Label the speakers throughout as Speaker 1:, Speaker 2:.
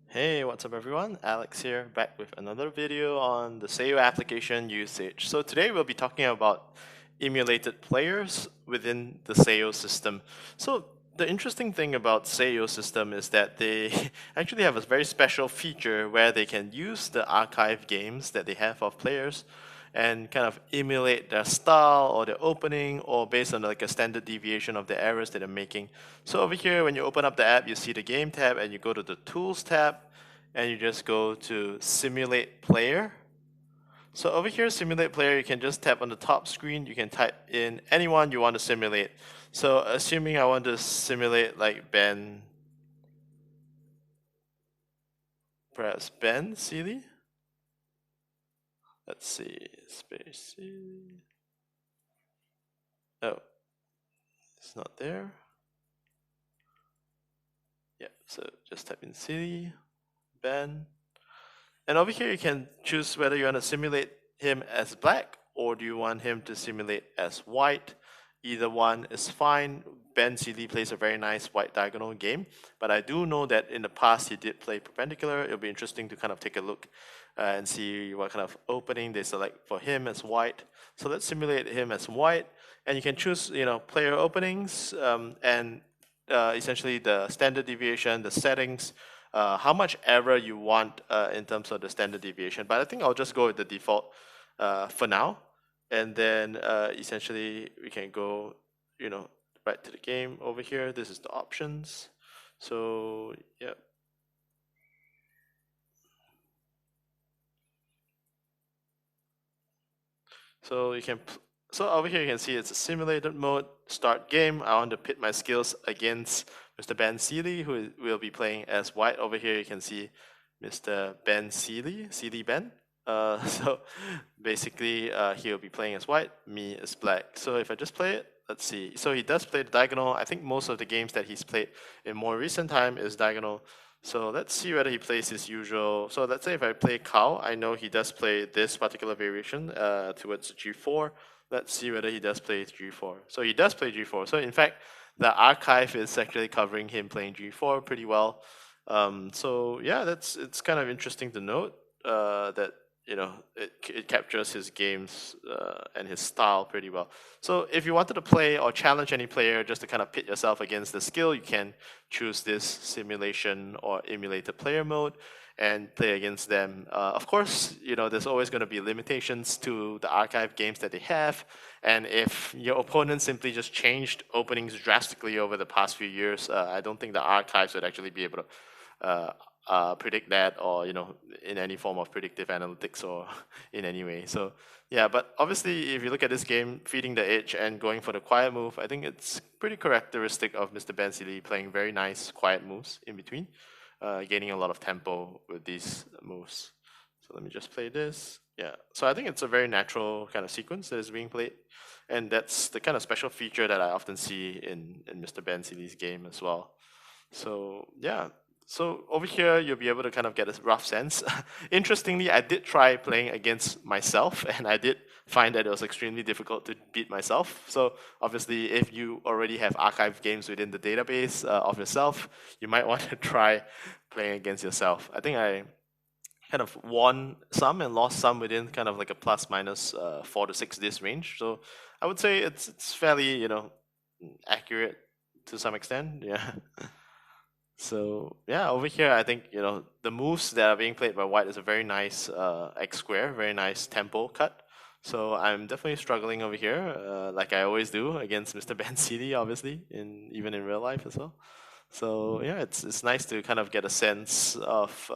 Speaker 1: Hey, what's up everyone? Alex here, back with another video on the SAIO application usage. So today we'll be talking about emulated players within the SAIO system. So the interesting thing about SAIO system is that they actually have a very special feature where they can use the archive games that they have of players and kind of emulate their style or their opening or based on like a standard deviation of the errors that they're making. So over here, when you open up the app, you see the game tab and you go to the tools tab and you just go to simulate player. So over here, simulate player, you can just tap on the top screen, you can type in anyone you want to simulate. So assuming I want to simulate like perhaps Ben Seeley. Let's see, space Seeley. Oh, it's not there. Yeah, so just type in Seeley, Ben. And over here you can choose whether you want to simulate him as black or do you want him to simulate as white. Either one is fine. Ben Seeley plays a very nice white diagonal game, but I do know that in the past he did play perpendicular. It'll be interesting to kind of take a look and see what kind of opening they select for him as white. So let's simulate him as white, and you can choose, player openings and essentially the standard deviation, the settings, how much error you want in terms of the standard deviation. But I think I'll just go with the default for now. And then essentially we can go, right to the game over here. This is the options. So yeah. So you can, so over here you can see it's a simulated mode, start game. I want to pit my skills against Mr. Ben Seeley, who will be playing as white. Over here you can see Mr. Ben Seeley, Seeley Ben. So basically he'll be playing as white, me as black. So if I just play it, let's see. So he does play the diagonal. I think most of the games that he's played in more recent time is diagonal. So let's see whether he plays his usual. So let's say if I play cow, I know he does play this particular variation towards G4. Let's see whether he does play G4. So he does play G4. So in fact, the archive is actually covering him playing G4 pretty well. So yeah, it's kind of interesting to note that it captures his games and his style pretty well. So if you wanted to play or challenge any player just to kind of pit yourself against the skill, you can choose this simulation or emulated player mode and play against them. Of course, there's always going to be limitations to the archive games that they have, and if your opponent simply just changed openings drastically over the past few years, I don't think the archives would actually be able to predict that, or in any form of predictive analytics or in any way. So yeah, but obviously if you look at this game, feeding the edge and going for the quiet move, I think it's pretty characteristic of Mr. Ben Seeley playing very nice quiet moves in between, gaining a lot of tempo with these moves. So let me just play this. Yeah, so I think it's a very natural kind of sequence that is being played, and that's the kind of special feature that I often see in Mr. Ben Seeley's game as well. So yeah, so over here, you'll be able to kind of get a rough sense. Interestingly, I did try playing against myself, and I did find that it was extremely difficult to beat myself. So obviously, if you already have archived games within the database of yourself, you might want to try playing against yourself. I think I kind of won some and lost some within kind of like a plus minus 4 to 6 this range. So I would say it's fairly accurate to some extent. Yeah. So yeah, over here I think the moves that are being played by white is a very nice X square, very nice tempo cut. So I'm definitely struggling over here, like I always do against Mr. Ben Seeley, obviously, even in real life as well. So yeah, it's nice to kind of get a sense of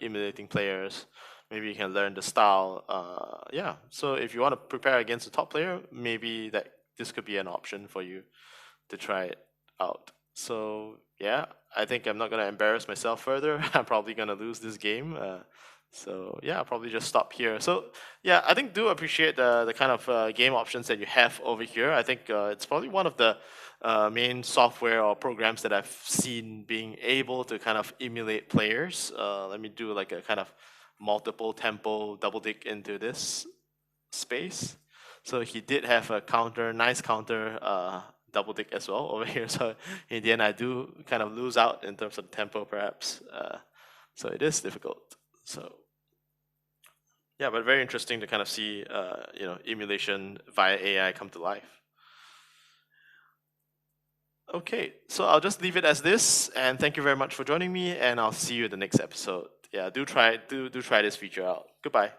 Speaker 1: emulating players. Maybe you can learn the style. Yeah. So if you want to prepare against a top player, maybe that this could be an option for you to try it out. So yeah, I think I'm not gonna embarrass myself further. I'm probably gonna lose this game. So yeah, I'll probably just stop here. So yeah, I think do appreciate the kind of game options that you have over here. I think it's probably one of the main software or programs that I've seen being able to kind of emulate players. Let me do like a kind of multiple tempo double dig into this space. So he did have a counter, nice counter double dig as well over here. So in the end, I do kind of lose out in terms of tempo, perhaps. So it is difficult. So yeah, but very interesting to kind of see emulation via AI come to life. Okay, so I'll just leave it as this, and thank you very much for joining me, and I'll see you in the next episode. Yeah, do try this feature out. Goodbye.